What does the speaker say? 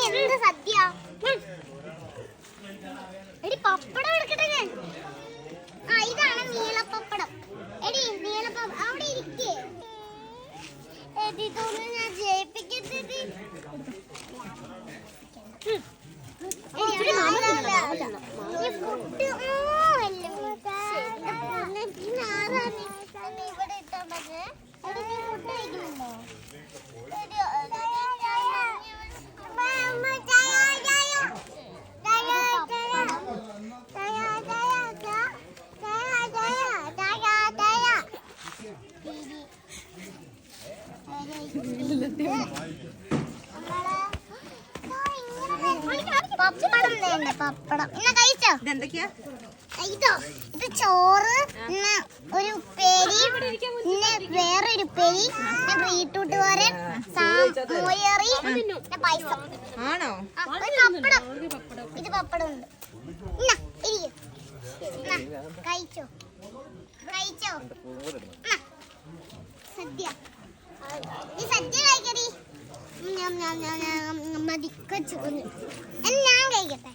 എന്ത് സദ്യ എടി പപ്പടം എടുക്കട്ടെ ഞാൻ. ഇതാണ് നീളപ്പപ്പടം. എടി നീളപ്പ അവിടെ ഇരിക്കേ. ഇതൊന്നും ഞാൻ ജയിപ്പിക്കുന്നത്. ഇവിടെ ഇട്ടാ മതി. ഫുഡ് കഴിക്കുന്നുണ്ടോ? പപ്പടം തന്നെ പപ്പടം. ഇന്ന കഴിച്ചോ? ഇതെന്തൊക്കെയാ? ഇതോ ഇത് ചോറ്, പിന്നെ ഒരു ഉപ്പേരി, പിന്നെ വേറൊരു ഉപ്പേരി, പിന്നെ ബീട്രൂട്ട് തോരൻ, മോയറി, പിന്നെ പായസം. ആണോ? പപ്പടം. ഇത് പപ്പടം ഉണ്ട്. കഴിച്ചോ കഴിച്ചോ? സദ്യ. ഈ സദ്യ കഴിക്കടി. മതിക്കച്ചു. ഞാൻ കഴിക്കട്ടെ.